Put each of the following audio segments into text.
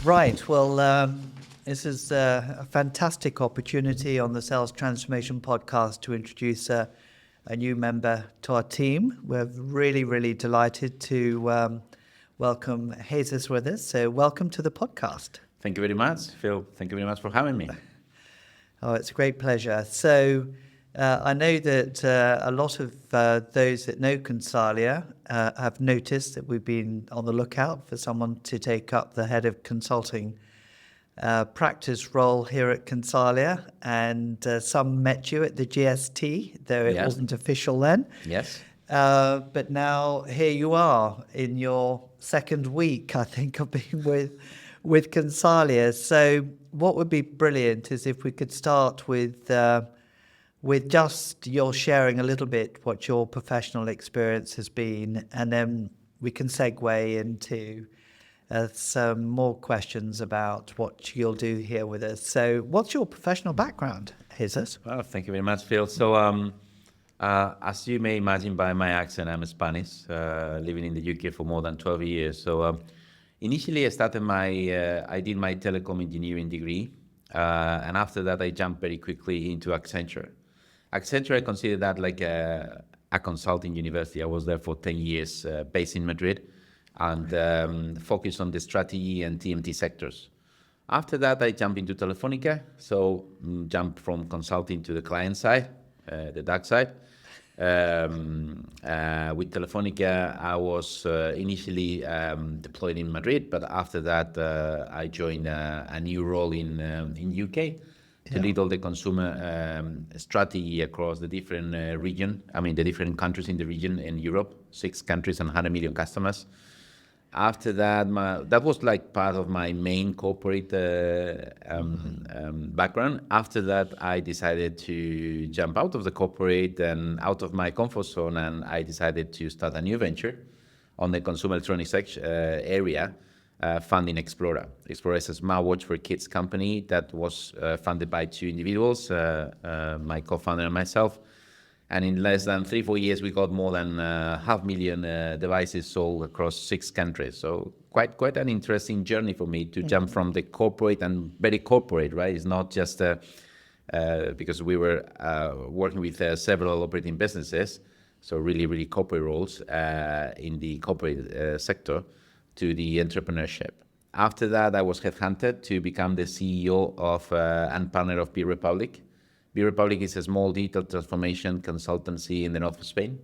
Right. Well, this is a fantastic opportunity on the Sales Transformation Podcast to introduce a new member to our team. We're really, really delighted to welcome Jesus with us. So welcome to the podcast. Thank you very much, Phil. Thank you very much for having me. Oh, it's a great pleasure. So I know that a lot of those that know Consalia have noticed that we've been on the lookout for someone to take up the head of consulting practice role here at Consalia, and some met you at the GST, though it wasn't official then. Yes. But now here you are in your second week, I think, of being with Consalia. So what would be brilliant is if we could start with just your sharing a little bit what your professional experience has been, and then we can segue into some more questions about what you'll do here with us. So what's your professional background, Jesus? Well, thank you very much, Phil. So as you may imagine by my accent, I'm Spanish, living in the UK for more than 12 years. So initially I did my telecom engineering degree, and after that I jumped very quickly into Accenture. Accenture, I consider that like a consulting university. I was there for 10 years, based in Madrid, and focused on the strategy and TMT sectors. After that, I jumped into Telefonica, so jumped from consulting to the client side, the dark side. With Telefonica, I was initially deployed in Madrid, but after that, I joined a new role in UK to lead all the consumer strategy across the different the different countries in the region in Europe, 6 countries and 100 million customers. After that, that was like part of my main corporate background. After that, I decided to jump out of the corporate and out of my comfort zone, and I decided to start a new venture on the consumer electronics area, funding Explora. Explora is a smartwatch for kids company that was funded by 2 individuals, my co-founder and myself. And in less than 3-4 years, we got more than 500,000 devices sold across 6 countries. So quite an interesting journey for me to jump from the corporate, and very corporate, right? It's not just because we were working with several operating businesses, so really, really corporate roles in the corporate sector, to the entrepreneurship. After that, I was headhunted to become the CEO of and partner of Be Republic. Be Republic is a small digital transformation consultancy in the north of Spain,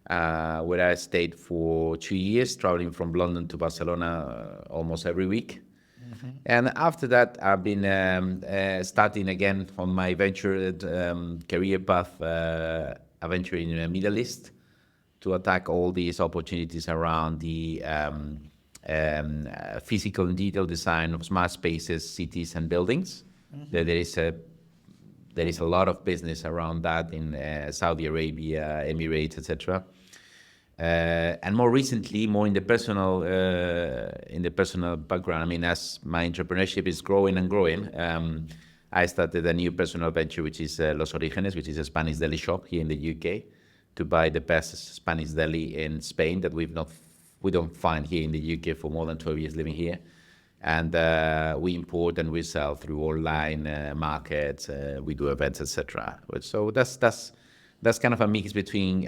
where I stayed for 2 years, traveling from London to Barcelona almost every week. Mm-hmm. And after that, I've been starting again on my venture career path, a venture in the Middle East, to attack all these opportunities around the physical and digital design of smart spaces, cities, and buildings. Mm-hmm. There is a lot of business around that in Saudi Arabia, Emirates, etc. And more recently, more in the personal background. I mean, as my entrepreneurship is growing and growing, I started a new personal venture, which is Los Orígenes, which is a Spanish deli shop here in the UK, to buy the best Spanish deli in Spain that we don't find here in the UK for more than 12 years living here. And we import and we sell through online markets. We do events, etc. So that's kind of a mix between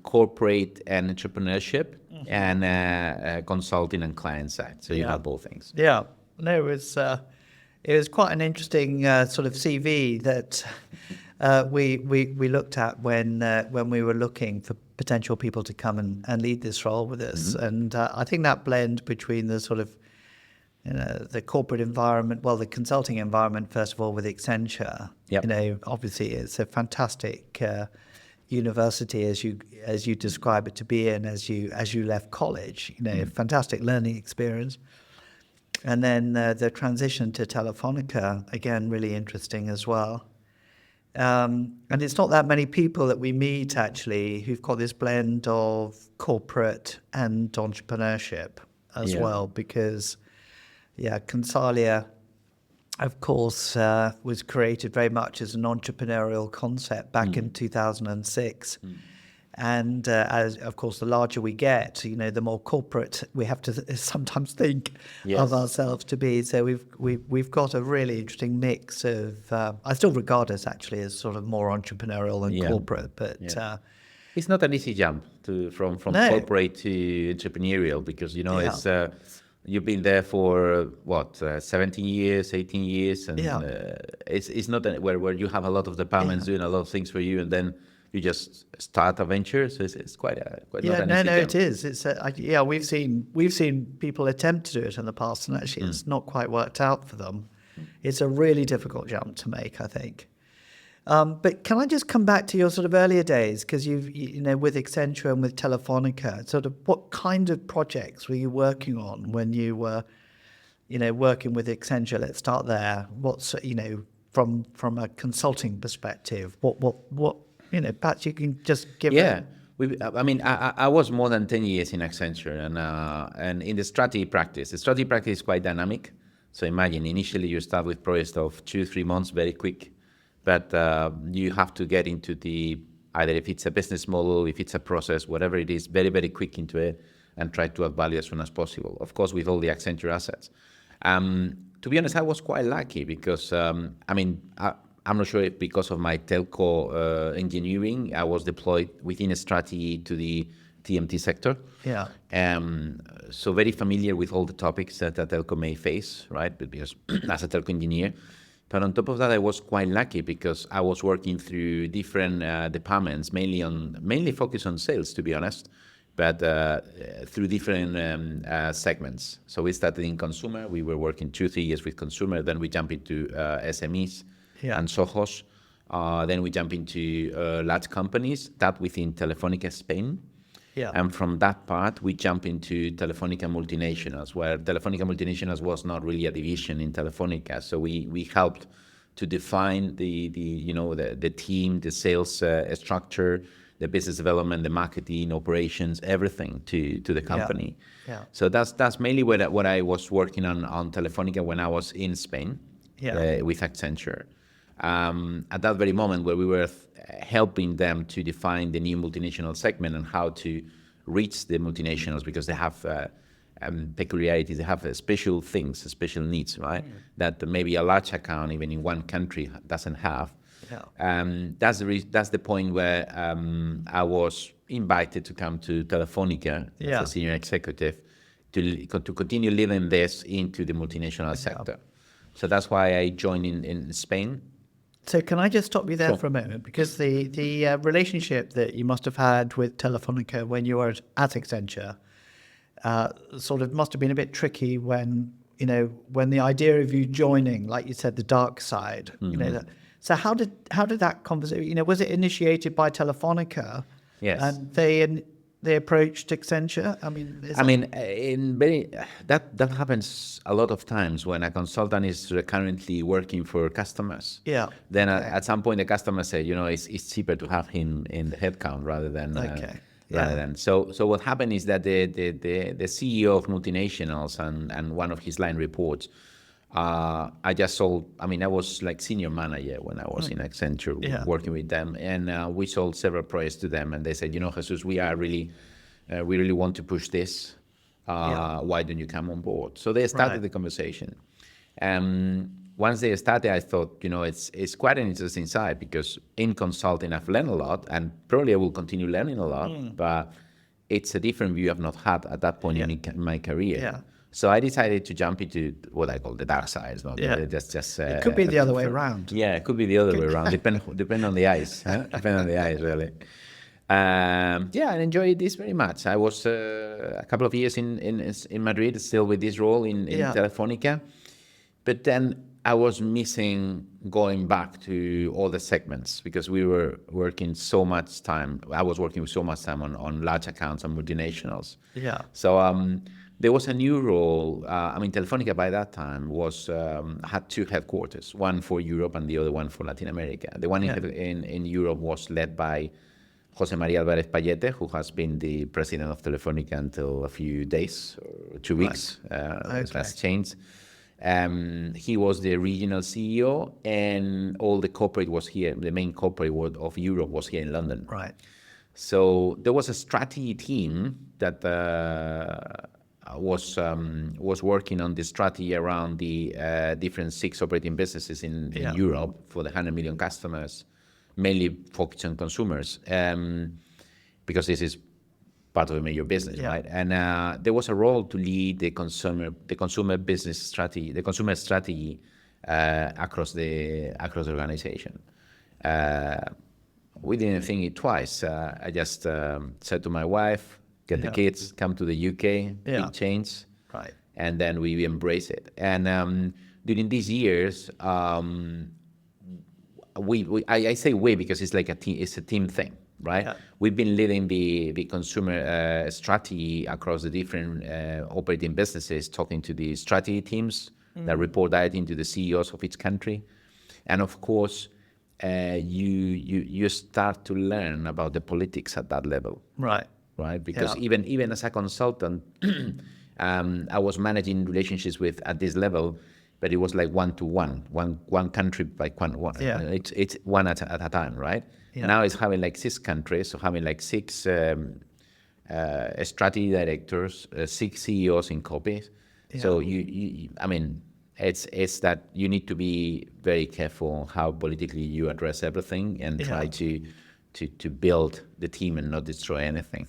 corporate and entrepreneurship, mm-hmm. and consulting and client side. So you have both things. Yeah, no, it was quite an interesting sort of CV that we looked at when we were looking for potential people to come and lead this role with us, mm-hmm. and I think that blend between the sort of the corporate environment, the consulting environment, first of all, with Accenture. Yep. Obviously it's a fantastic university as you describe it to be in as you left college. Fantastic learning experience. And then the transition to Telefonica, again, really interesting as well. And it's not that many people that we meet actually who've got this blend of corporate and entrepreneurship as well, because Consalia, of course, was created very much as an entrepreneurial concept back in 2006. And as of course, the larger we get, the more corporate we have to sometimes think Yes. of ourselves to be. So we've got a really interesting mix of. I still regard us actually as sort of more entrepreneurial than Yeah. corporate, but Yeah. It's not an easy jump from No. corporate to entrepreneurial because Yeah. it's you've been there for 17 years, 18 years, and Yeah. it's not where you have a lot of departments doing a lot of things for you, and then you just start a venture. So it's quite not an easy jump. It is. It's we've seen people attempt to do it in the past, and actually it's not quite worked out for them. It's a really difficult jump to make, I think. But can I just come back to your sort of earlier days, because with Accenture and with Telefonica, sort of what kind of projects were you working on when you were, working with Accenture? Let's start there. What's from a consulting perspective, what perhaps you can just give. Yeah. I was more than 10 years in Accenture, and in the strategy practice. The strategy practice is quite dynamic. So imagine, initially you start with projects of 2-3 months, very quick, but you have to get into either if it's a business model, if it's a process, whatever it is, very, very quick into it, and try to add value as soon as possible, of course, with all the Accenture assets. To be honest, I was quite lucky because, I'm not sure if because of my telco engineering, I was deployed within a strategy to the TMT sector. Yeah. So very familiar with all the topics that a telco may face, right? But because as a telco engineer. But on top of that, I was quite lucky because I was working through different departments, mainly focused on sales, to be honest, but through different segments. So we started in consumer. We were working 2-3 years with consumer. Then we jumped into SMEs and SOHOs. Then we jump into large companies, that within Telefónica Spain. Yeah. And from that part, we jump into Telefónica Multinationals, where Telefónica Multinationals was not really a division in Telefónica. So we helped to define the team, the sales structure, the business development, the marketing, operations, everything to the company. Yeah. So that's mainly what I was working on Telefónica when I was in Spain with Accenture. At that very moment where we were helping them to define the new multinational segment and how to reach the multinationals, because they have peculiarities, they have special things, special needs, right? That maybe a large account, even in one country, doesn't have. Yeah. That's the point where I was invited to come to Telefónica as a senior executive to continue leading this into the multinational sector. So that's why I joined in Spain. So can I just stop you there for a moment? Because the relationship that you must have had with Telefonica when you were at Accenture sort of must have been a bit tricky when the idea of you joining, like you said, the dark side. So how did that conversation? Was it initiated by Telefonica? Yes. And they approached Accenture. That happens a lot of times when a consultant is currently working for customers. Yeah. Then at some point the customer said, it's cheaper to have him in the headcount rather than. So what happened is that the CEO of multinationals and one of his line reports, I was like senior manager when I was in Accenture working with them, and we sold several projects to them, and they said, Jesus, we really want to push this. Why don't you come on board? So they started the conversation. Once they started, I thought, it's quite an interesting side, because in consulting I've learned a lot, and probably I will continue learning a lot, but it's a different view I've not had at that point in my career. Yeah. So I decided to jump into what I call the dark side. It could be the other way around. Yeah, it could be the other way around. Depend on the eyes. Depend on the eyes, really. I enjoyed this very much. I was a couple of years in Madrid, still with this role in Telefonica. But then I was missing going back to all the segments, because we were working so much time. I was working so much time on large accounts and multinationals. Yeah. So there was a new role. Telefonica by that time had two headquarters, one for Europe and the other one for Latin America. The one in Europe was led by José María Álvarez Payete, who has been the president of Telefonica until a few days or 2 weeks. That's changed. He was the regional CEO, and all the corporate was here. The main corporate of Europe was here in London. Right. So there was a strategy team that was working on the strategy around the different 6 operating businesses in Europe for the 100 million customers, mainly focused on consumers, because this is part of a major business, right? And there was a role to lead the consumer business strategy, the consumer strategy across the organization. We didn't think it twice. I just said to my wife, get the kids, come to the UK, big change, Right. and then we embrace it. And during these years, I say we because it's like it's a team thing, right? Yeah. We've been leading the consumer strategy across the different operating businesses, talking to the strategy teams that report directly into the CEOs of each country, and of course, you start to learn about the politics at that level. Right, because even as a consultant, I was managing relationships at this level, but it was like one country by one. It's one at a time, right? Now it's having like 6 countries, so having like 6 strategy directors, 6 CEOs in copies. So I mean, it's that you need to be very careful how politically you address everything and try to build the team and not destroy anything.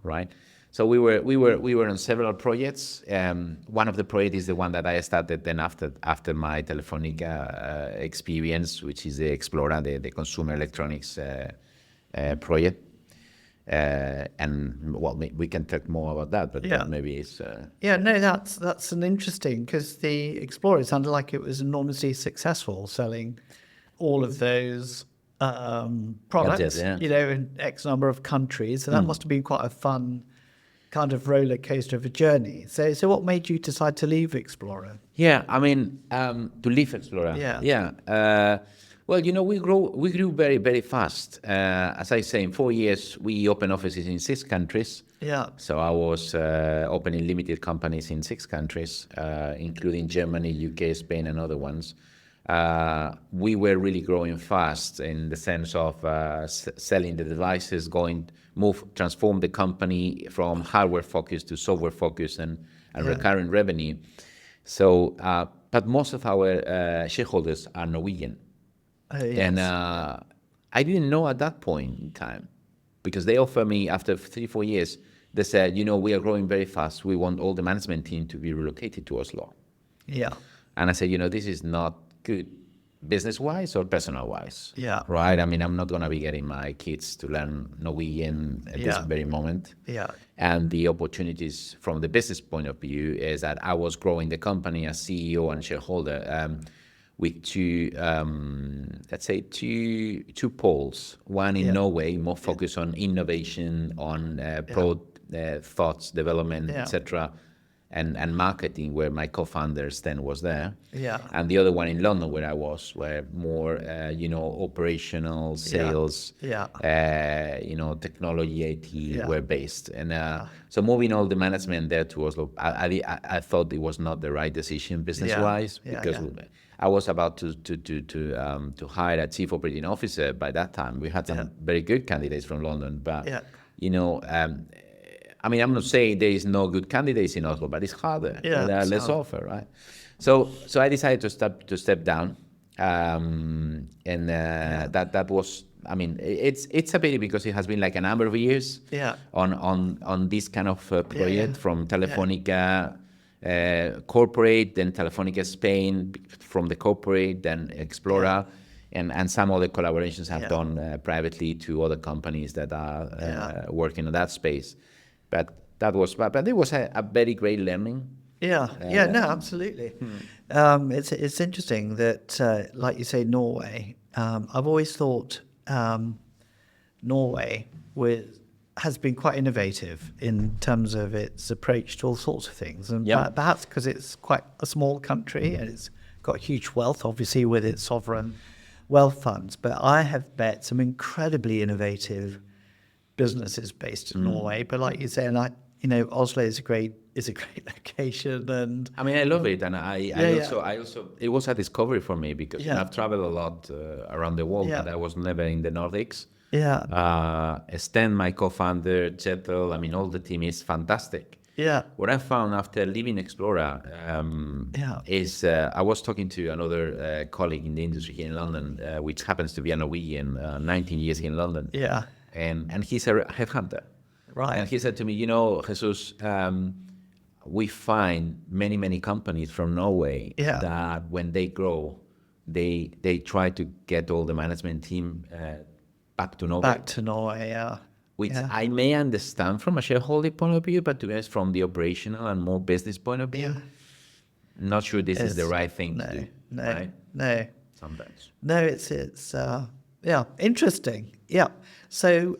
Right. So we were on several projects. One of the projects is the one that I started then after my Telefonica experience, which is the Explora, the consumer electronics project. And well, we can talk more about that, but that maybe it's. No, that's an interesting, because the Explorer sounded like it was enormously successful, selling all of those products, in X number of countries. So that must have been quite a fun kind of roller coaster of a journey. So what made you decide to leave Explorer? Yeah, I mean, to leave Explorer. Well, we grew very, very fast. As I say, in 4 years, we opened offices in 6 countries. So I was opening limited companies in 6 countries, including Germany, UK, Spain, and other ones. We were really growing fast in the sense of selling the devices, transform the company from hardware focused to software focused and recurring revenue. So, but most of our shareholders are Norwegian. And I didn't know at that point in time, because they offered me after 3-4 years, they said, we are growing very fast. We want all the management team to be relocated to Oslo. And I said, this is not good business-wise or personal-wise. Right? I mean, I'm not going to be getting my kids to learn Norwegian at this very moment. And the opportunities from the business point of view is that I was growing the company as CEO and shareholder with 2 poles. One in Norway, more focused on innovation, on product thoughts, development, etc., and marketing, where my co-founders then was there. And the other one in London, where I was, where more, operational, sales, technology, IT were based. And so moving all the management there to Oslo, I thought it was not the right decision business-wise, because I was about to hire a chief operating officer by that time. We had some very good candidates from London, but, I mean, I'm not saying there is no good candidates in Oslo, but it's harder. There are less offer, right? So I decided to step down, and that was. I mean, it's a pity, because it has been like a number of years on this kind of project from Telefonica corporate, then Telefonica Spain from the corporate, then Explora. And some other collaborations I've done privately to other companies that are working in that space. But it was a very great learning. No, absolutely. It's interesting that, like you say, Norway. I've always thought Norway has been quite innovative in terms of its approach to all sorts of things, and perhaps because it's quite a small country and it's got huge wealth, obviously, with its sovereign wealth funds. But I have met some incredibly innovative businesses based in Norway. But like you say, and Oslo is a great location, and I mean, I love it, and I also it was a discovery for me, because I've traveled a lot around the world, but I was never in the Nordics. Yeah. Sten, my co-founder, Jetel, I mean, all the team is fantastic. Yeah. What I found after leaving Explora Yeah. is I was talking to another colleague in the industry here in London, which happens to be a Norwegian, 19 years here in London. Yeah. And he's a headhunter. Right. And he said to me, you know, Jesus, we find many companies from Norway Yeah. that when they grow, they try to get all the management team back to Norway. Back to Norway. Yeah. Which Yeah. I may understand from a shareholder point of view, but to be honest, from the operational and more business point of view, Yeah. not sure this is the It's- right thing to do. No. Right? No. Sometimes. No, it's yeah, interesting. Yeah. So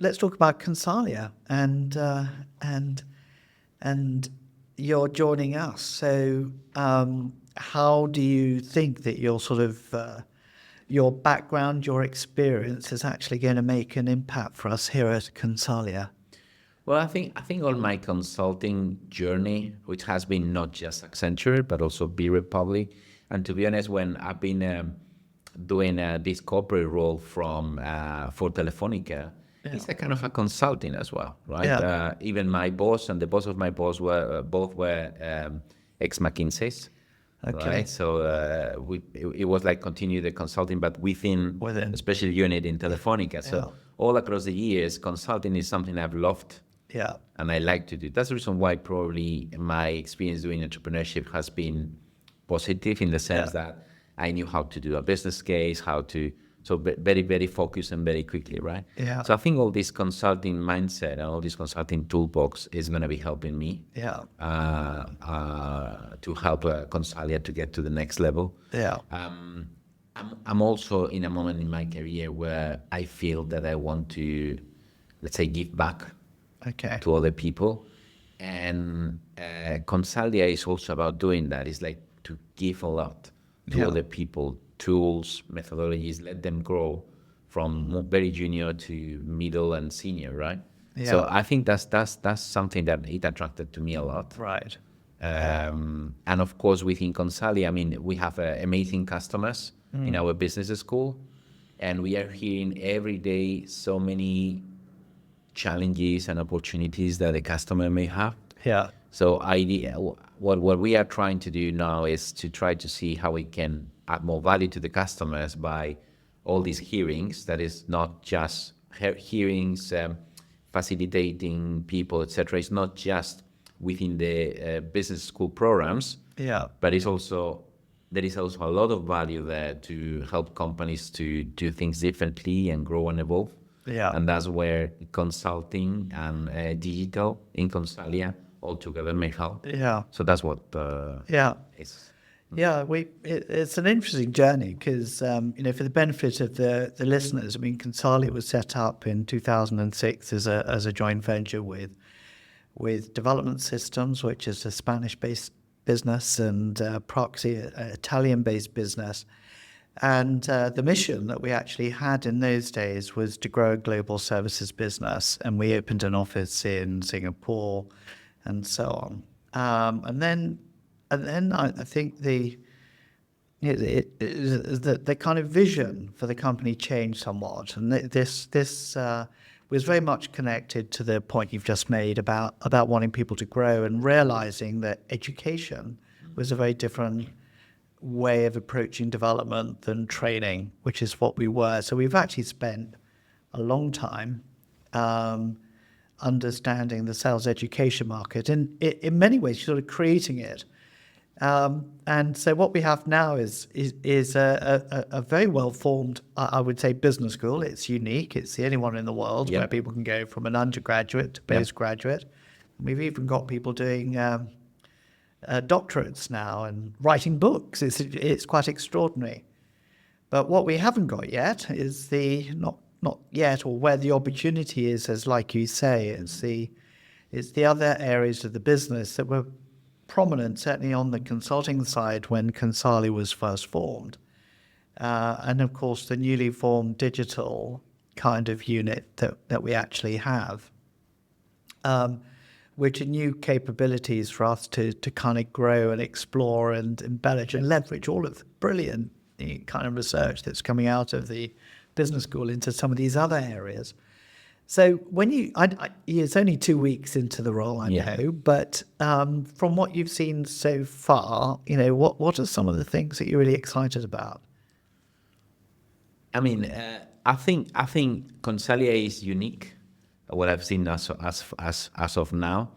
let's talk about Consalia and you're joining us. So how do you think that your sort of your background, your experience is actually going to make an impact for us here at Consalia? Well, I think on my consulting journey, which has been not just Accenture but also B Republic, and to be honest, when I've been doing this corporate role from for Telefonica, it's a kind of a consulting as well, right? Yeah. Even my boss and the boss of my boss were both ex McKinsey's. Okay. Right, so it was like continue the consulting, but within Within. a special unit in Telefonica. So Yeah. all across the years, consulting is something I've loved Yeah. and I like to do. That's the reason why probably my experience doing entrepreneurship has been positive in the sense that I knew how to do a business case, very focused and very quickly, right? Yeah. So I think all this consulting mindset and all this consulting toolbox is going to be helping me Yeah. to help Consalia to get to the next level. Yeah. I'm also in a moment in my career where I feel that I want to, let's say, give back Okay. to other people. And Consalia is also about doing that. It's like to give a lot to Yeah. other people, tools, methodologies, let them grow from very junior to middle and senior, right? Yeah. So I think that's something that it attracted to me a lot. Right. And of course, within Consalia, I mean, we have amazing customers in our business school, and we are hearing every day so many challenges and opportunities that the customer may have. Yeah. So what we are trying to do now is to try to see how we can add more value to the customers by all these hearings. That is not just hearings, facilitating people, etc. It's not just within the business school programs, Yeah. but there is also a lot of value there to help companies to do things differently and grow and evolve. Yeah. And that's where consulting and digital in Consalia all together may help. Yeah. So that's what Yeah. is. Yeah, it's an interesting journey because, for the benefit of the listeners, I mean, Consalia was set up in 2006 as a joint venture with Development Systems, which is a Spanish-based business, and Proxy, an Italian-based business. And the mission that we actually had in those days was to grow a global services business, and we opened an office in Singapore, and so on. And then I think the kind of vision for the company changed somewhat, and this was very much connected to the point you've just made about wanting people to grow and realizing that education was a very different way of approaching development than training, which is what we were. So we've actually spent a long time understanding the sales education market, and in many ways sort of creating it. And so what we have now is a very well-formed, I would say, business school. It's unique. It's the only one in the world where people can go from an undergraduate to postgraduate. We've even got people doing doctorates now and writing books. It's quite extraordinary. But what we haven't got yet is not yet, or where the opportunity is, as like you say, it's the other areas of the business that were prominent, certainly on the consulting side when Consalia was first formed. And of course, the newly formed digital kind of unit that we actually have, which are new capabilities for us to kind of grow and explore and embellish and leverage all of the brilliant kind of research that's coming out of the business school into some of these other areas. So when it's only 2 weeks into the role, I know, but from what you've seen so far, what are some of the things that you're really excited about? I mean, I think Consalia is unique. What I've seen as of now,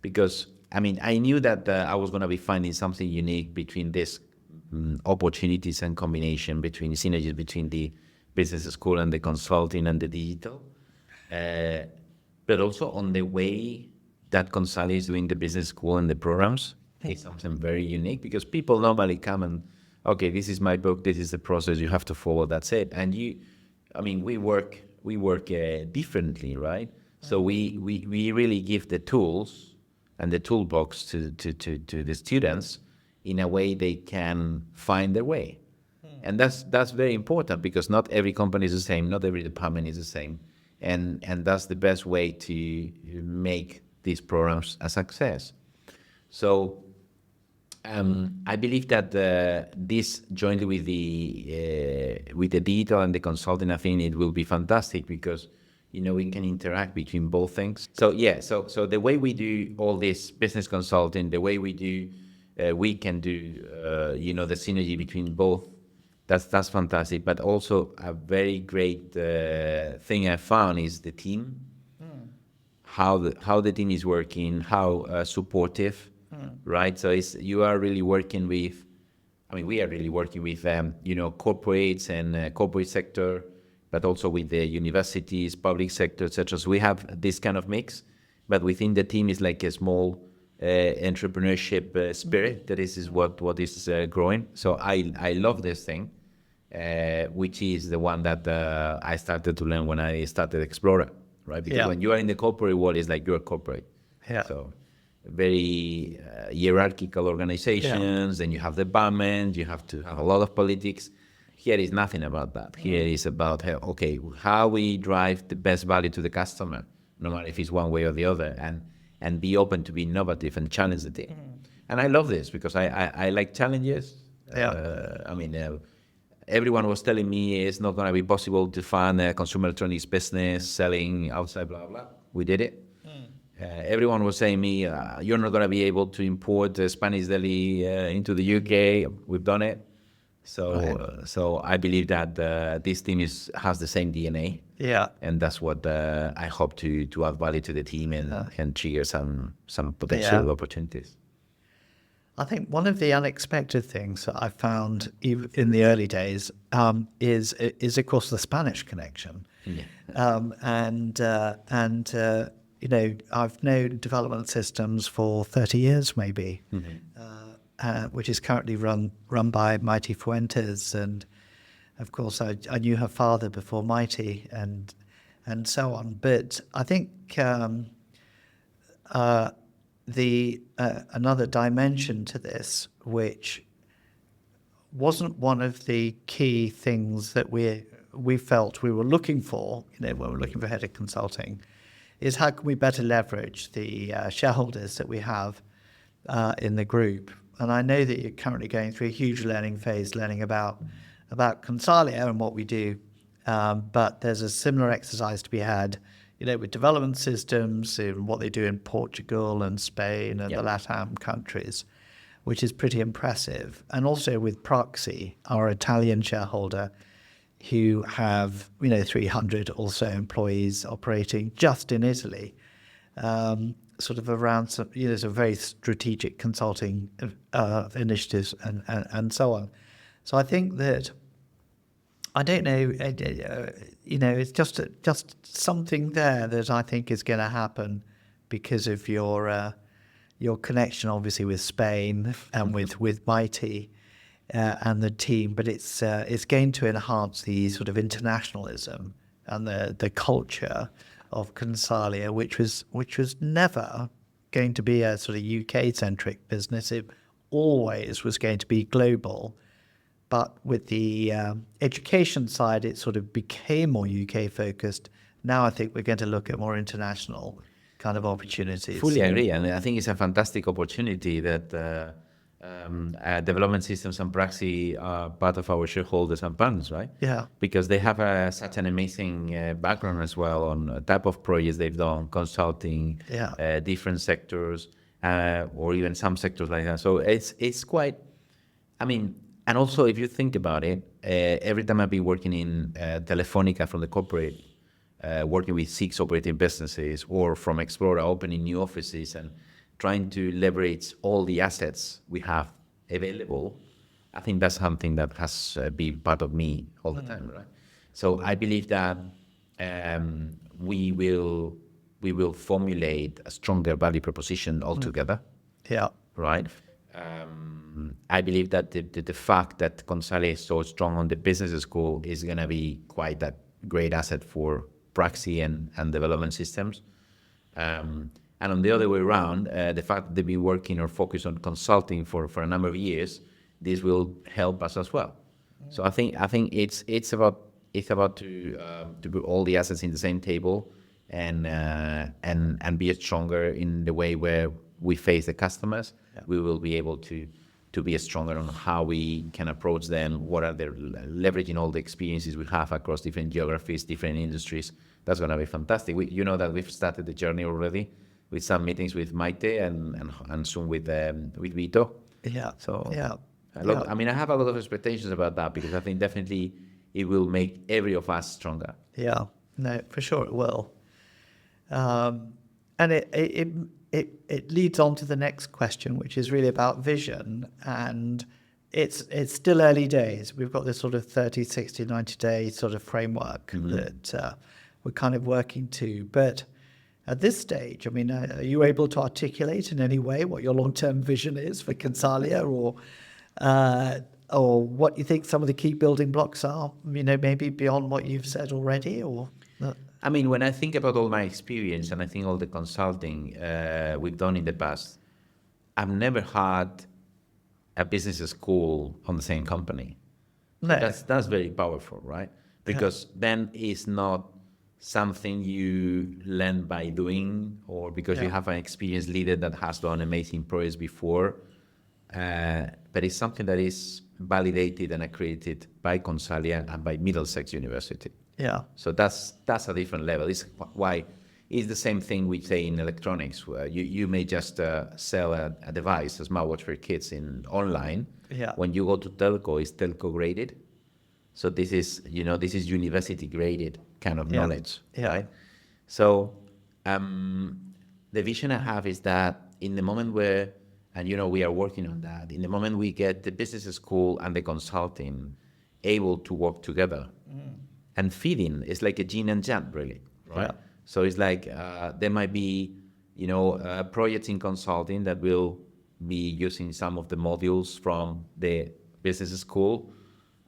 because I mean, I knew that I was going to be finding something unique between these opportunities and combination between synergies between the business school and the consulting and the digital. But also on the way that Consalia is doing the business school and the programs is something very unique, because people normally come and, okay, this is my book, this is the process, you have to follow, that's it. And we work differently, right? So we really give the tools and the toolbox to the students in a way they can find their way. And that's very important, because not every company is the same, not every department is the same. And that's the best way to make these programs a success. So I believe that this jointly with the digital and the consulting, I think it will be fantastic, because we can interact between both things. So so the way we do all this business consulting, the way we can do the synergy between both. That's fantastic. But also a very great thing I found is the team, how the team is working, how supportive, right? So you are really working with, we are really working with corporates and corporate sector, but also with the universities, public sector, etc. So we have this kind of mix, but within the team is like a small entrepreneurship spirit that is what is growing. So I love this thing, which is the one that I started to learn when I started Explorer, right? Because when you are in the corporate world, it's like you're corporate. So very hierarchical organizations, then you have the department, you have to have a lot of politics. Here is nothing about that. Here is about how we drive the best value to the customer, no matter if it's one way or the other, and be open to be innovative and challenge the team. And I love this, because I like challenges. Everyone was telling me it's not going to be possible to find a consumer electronics business selling outside, blah, blah. We did it. Everyone was saying me, you're not going to be able to import Spanish deli into the UK. We've done it. So I believe that this team has the same DNA. And that's what I hope to add value to the team and trigger some potential opportunities. I think one of the unexpected things that I found in the early days is of course the Spanish connection. I've known development systems for 30 years maybe, which is currently run by Mighty Fuentes, and of course I knew her father before Mighty and so on. But I think another dimension to this, which wasn't one of the key things that we felt we were looking for, when we were looking for head of consulting, is how can we better leverage the shareholders that we have in the group. And I know that you're currently going through a huge learning phase, learning about Consalia and what we do, but there's a similar exercise to be had with development systems and what they do in Portugal and Spain and the LATAM countries, which is pretty impressive. And also with Proxy, our Italian shareholder, who have 300 or so employees operating just in Italy, sort of around some very strategic consulting initiatives and so on. So I think that, I don't know, it's just something there that I think is going to happen because of your connection, obviously, with Spain and with Mighty and the team. But it's going to enhance the sort of internationalism and the culture of Consalia, which was never going to be a sort of UK-centric business. It always was going to be global. But with the education side, it sort of became more UK-focused. Now I think we're going to look at more international kind of opportunities. Fully agree, and I think it's a fantastic opportunity that Development Systems and Praxi are part of our shareholders and partners, right? Yeah. Because they have such an amazing background as well on type of projects they've done, consulting, Yeah. different sectors, or even some sectors like that. So it's quite, I mean, and also if you think about it, every time I've been working in Telefonica from the corporate, working with 6 operating businesses, or from Explora opening new offices and trying to leverage all the assets we have available, I think that's something that has been part of me all the time, right? So I believe that we will formulate a stronger value proposition altogether, Yeah. right? I believe that the fact that Consalia is so strong on the business school is going to be quite a great asset for Praxi and development systems. And on the other way around, the fact that they've been working or focused on consulting for a number of years, this will help us as well. So I think it's about to put all the assets in the same table and be stronger in the way where we face the customers. Yeah. We will be able to be stronger on how we can approach them, what are they leveraging all the experiences we have across different geographies, different industries. That's going to be fantastic. You know that we've started the journey already with some meetings with Maite and soon with Vito. Yeah. So Yeah. I mean, I have a lot of expectations about that because I think definitely it will make every of us stronger. Yeah. No, for sure it will. And it leads on to the next question, which is really about vision. And it's still early days. We've got this sort of 30, 60, 90-day sort of framework that we're kind of working to. But at this stage, I mean, are you able to articulate in any way what your long-term vision is for Consalia, or what you think some of the key building blocks are, maybe beyond what you've said already? Or I mean, when I think about all my experience and I think all the consulting we've done in the past, I've never had a business school on the same company. No. That's very powerful, right? Because then it's not something you learn by doing or because you have an experienced leader that has done amazing projects before, but it's something that is validated and accredited by Consalia and by Middlesex University. Yeah. So that's a different level. It's why it's the same thing we say in electronics, where you may just sell a device, a smartwatch for kids online. Yeah. When you go to telco, it's telco graded. So this is university graded kind of knowledge, right? So the vision I have is that in the moment where, and we are working on that, in the moment we get the business school and the consulting able to work together and feeding, it's like a yin and yang, really, right? Yeah. So it's like there might be, projects in consulting that will be using some of the modules from the business school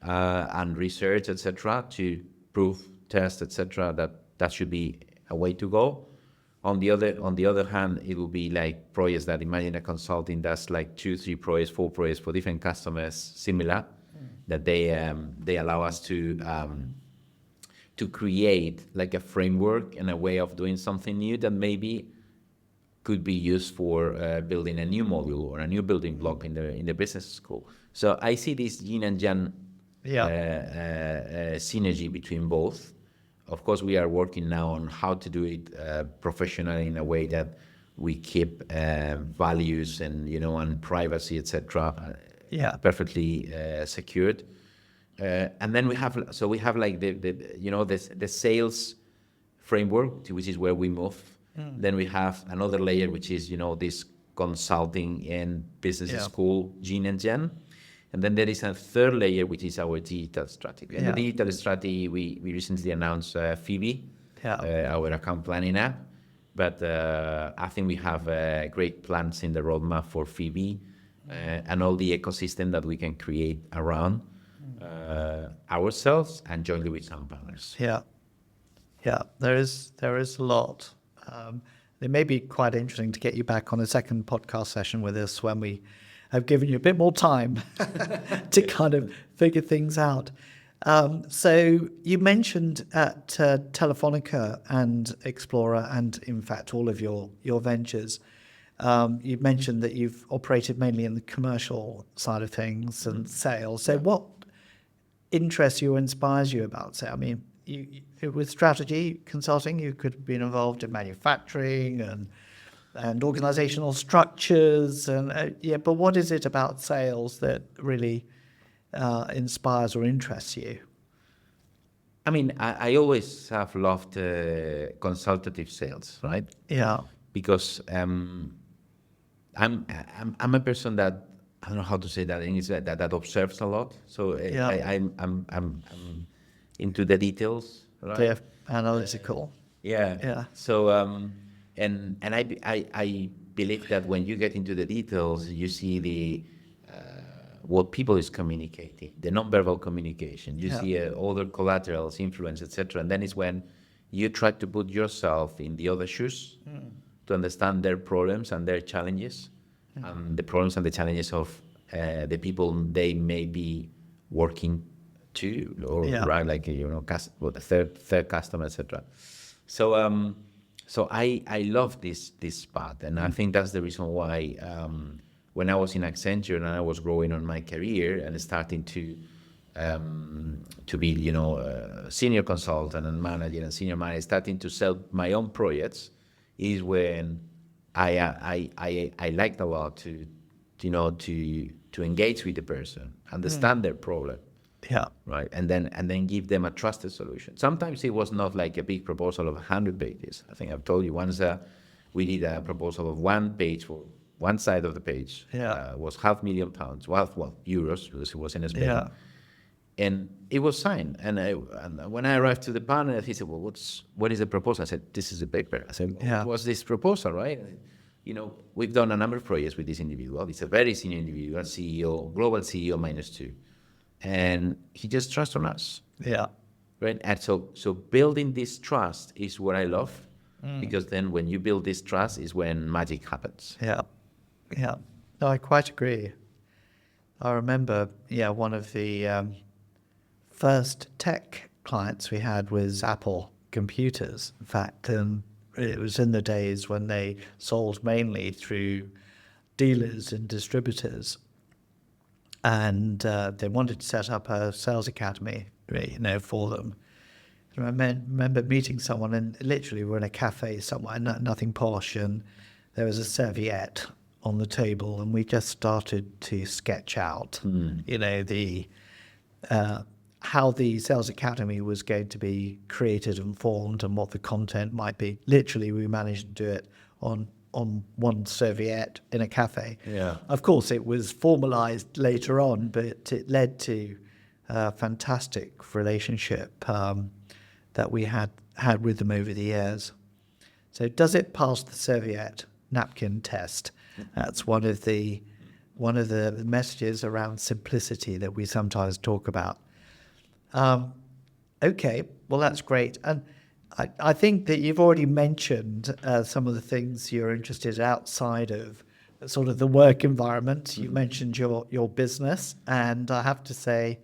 and research, etc., to prove, test, etc. That should be a way to go. On the other hand, it will be like projects that, imagine a consulting does like 2, 3 projects, 4 projects for different customers, similar, that they allow us to create like a framework and a way of doing something new that maybe could be used for building a new module or a new building block in the business school. So I see this yin and yang synergy between both. Of course, we are working now on how to do it professionally in a way that we keep values and privacy, etc. Perfectly secured. And then we have like the sales framework, which is where we move. Then we have another layer, which is this consulting and business school yin and yang. And then there is a third layer, which is our digital strategy. And the digital strategy, we recently announced Phoebe, our account planning app. But I think we have great plans in the roadmap for Phoebe and all the ecosystem that we can create around ourselves and jointly with some partners. Yeah. There is a lot. It may be quite interesting to get you back on a second podcast session with us when we have given you a bit more time to kind of figure things out. So you mentioned at Telefonica and Explorer, and in fact all of your ventures, You mentioned that you've operated mainly in the commercial side of things and sales. So what interests you or inspires you about sales? I mean, with strategy consulting, you could have been involved in manufacturing and organizational structures. But what is it about sales that really inspires or interests you? I mean, I always have loved consultative sales, right? Yeah. Because I'm a person that, I don't know how to say that in English, that observes a lot. So I'm into the details, right? They're analytical. Yeah. Yeah. So and I believe that when you get into the details, you see the what people is communicating, the nonverbal communication. You see other collaterals, influence, etc. And then it's when you try to put yourself in the other shoes to understand their problems and their challenges, and the problems and the challenges of the people they may be working to, or right, like the third customer, etc. So so I love this part, and I think that's the reason why when I was in Accenture and I was growing on my career and starting to be senior consultant and manager and senior manager, starting to sell my own projects, is when I liked a lot to engage with the person, understand their problem. Yeah. Right, and then give them a trusted solution. Sometimes it was not like a big proposal of 100 pages. I think I've told you once we did a proposal of 1 page for one side of the page. Was £500,000, well, euros, because it was in Spain. Yeah. And it was signed. And when I arrived to the panel, he said, "Well, what is the proposal?" I said, "This is the paper." I said, "What's this proposal, right?" We've done a number of projects with this individual. It's a very senior individual, CEO, global CEO -2. And he just trusts on us. Yeah. Right. And so building this trust is what I love, because then when you build this trust is when magic happens. Yeah. Yeah. No, I quite agree. I remember, one of the first tech clients we had was Apple computers, in fact, and it was in the days when they sold mainly through dealers and distributors. And they wanted to set up a sales academy, for them. And I remember meeting someone, and literally we're in a cafe somewhere, nothing posh, and there was a serviette on the table, and we just started to sketch out, the how the sales academy was going to be created and formed, and what the content might be. Literally, we managed to do it on one serviette in a cafe. Yeah. Of course, it was formalized later on, but it led to a fantastic relationship that we had with them over the years. So does it pass the serviette napkin test? That's one of the messages around simplicity that we sometimes talk about. Okay, well, that's great. And I think that you've already mentioned some of the things you're interested in outside of sort of the work environment. You mentioned your business, and I have to say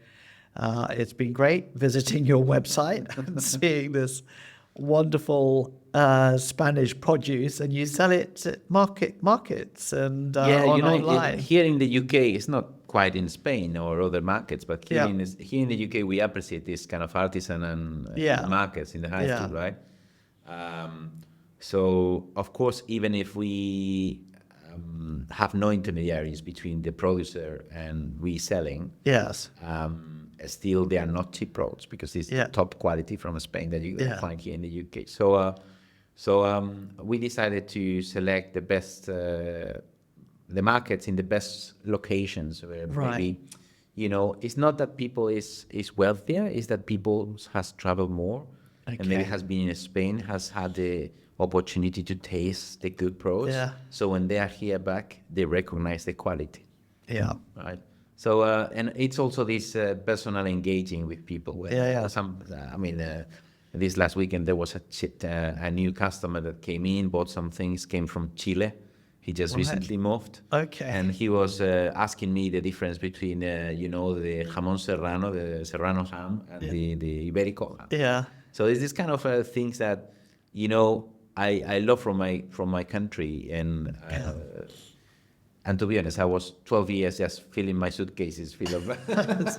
it's been great visiting your website and seeing this wonderful Spanish produce, and you sell it at markets and online. Here in the UK, it's not quite in Spain or other markets, but here in the UK, we appreciate this kind of artisan and markets in the high street, right? So, of course, even if we have no intermediaries between the producer and reselling, still they are not cheap products, because it's top quality from Spain that you find here in the UK. So we decided to select the best the markets in the best locations, where maybe it's not that people is wealthier, it's that people has traveled more, and maybe has been in Spain, has had the opportunity to taste the good products. So when they are here back, they recognize the quality. Right. So and it's also this personal engaging with people. This last weekend there was a new customer that came in, bought some things, came from Chile. He just recently moved. And he was asking me the difference between, the jamón serrano, the serrano ham, and the Iberico ham. So it's this kind of things that, I love from my country, and to be honest, I was 12 years just filling my suitcases full of,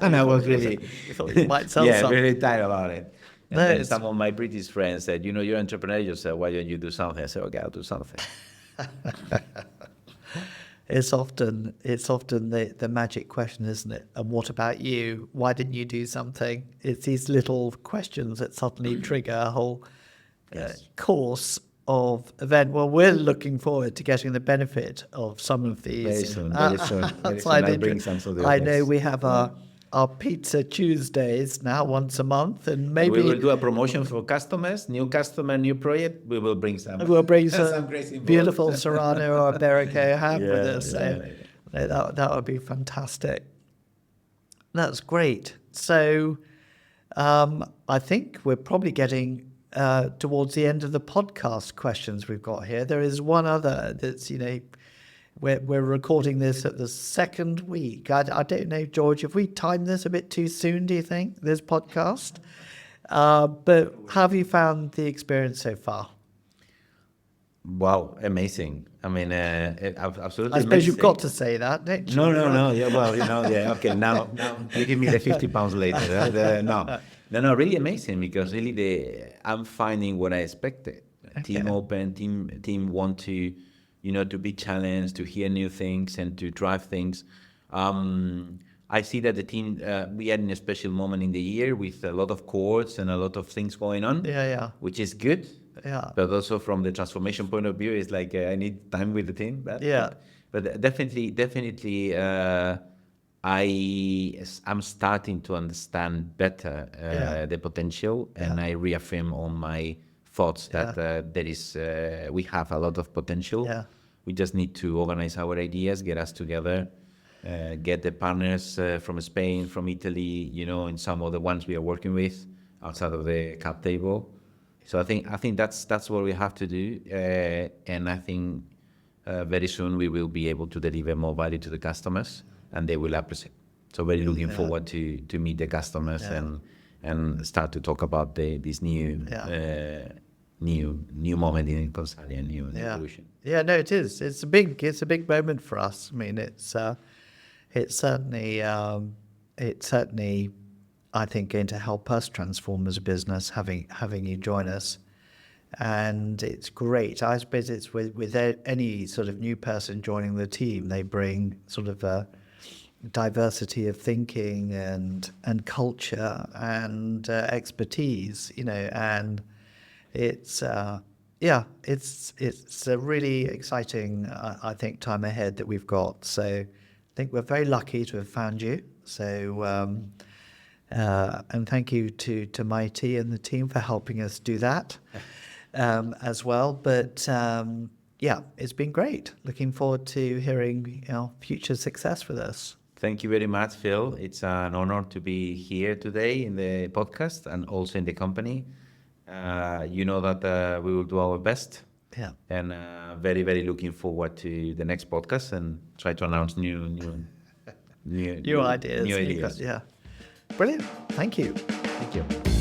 and I was really, You thought you might sell yeah, some. really tired about it. And No, then it's- some of my British friends said, you're an entrepreneur yourself, why don't you do something? I said, okay, I'll do something. It's often the magic question, isn't it? And what about you? Why didn't you do something? It's these little questions that suddenly trigger a whole Yes. course of event. Well, we're looking forward to getting the benefit of some of these. Very soon, very soon. Very soon outside I'll bring interest. some to the I know office. we have our Pizza Tuesdays now once a month, and We maybe will do a promotion for customers, new customer, new project. We will bring some. we'll bring some some crazy beautiful balls. Serrano or Berrico ham with us. So yeah. that would be fantastic. That's great. So I think we're probably getting towards the end of the podcast questions we've got here. There is one other that's, we're recording this at the second week. I don't know, George, have we timed this a bit too soon, do you think, this podcast? But how have you found the experience so far? Wow, amazing. I mean, absolutely. I suppose amazing. you've got to say that, don't you? No. Yeah, well, yeah. Okay, now you give me the 50 pounds later. No, really amazing, because really I'm finding what I expected. Team open, team want to, to be challenged, to hear new things and to drive things. I see that the team, we are in a special moment in the year with a lot of cohorts and a lot of things going on. Yeah. Which is good. Yeah. But also from the transformation point of view, it's like I need time with the team. But definitely, I'm starting to understand better the potential, and I reaffirm on my thoughts that there is we have a lot of potential. Yeah. We just need to organize our ideas, get us together, get the partners from Spain, from Italy, in some of the ones we are working with outside of the cap table. So I think that's what we have to do, and I think very soon we will be able to deliver more value to the customers, and they will appreciate. So very looking forward to meet the customers and start to talk about this new moment in Consalia, new evolution. Yeah, no, it is. It's a big moment for us. I mean, it's certainly I think going to help us transform as a business, having you join us. And it's great. I suppose it's with any sort of new person joining the team, they bring sort of a diversity of thinking and culture and expertise, and it's a really exciting, I think, time ahead that we've got. So I think we're very lucky to have found you. So and thank you to Mighty and the team for helping us do that as well. But it's been great. Looking forward to hearing future success with us. Thank you very much, Phil. It's an honor to be here today in the podcast and also in the company. You know that we will do our best. Yeah. And very, very looking forward to the next podcast and try to announce new New ideas. New ideas. Yeah. Brilliant. Thank you. Thank you.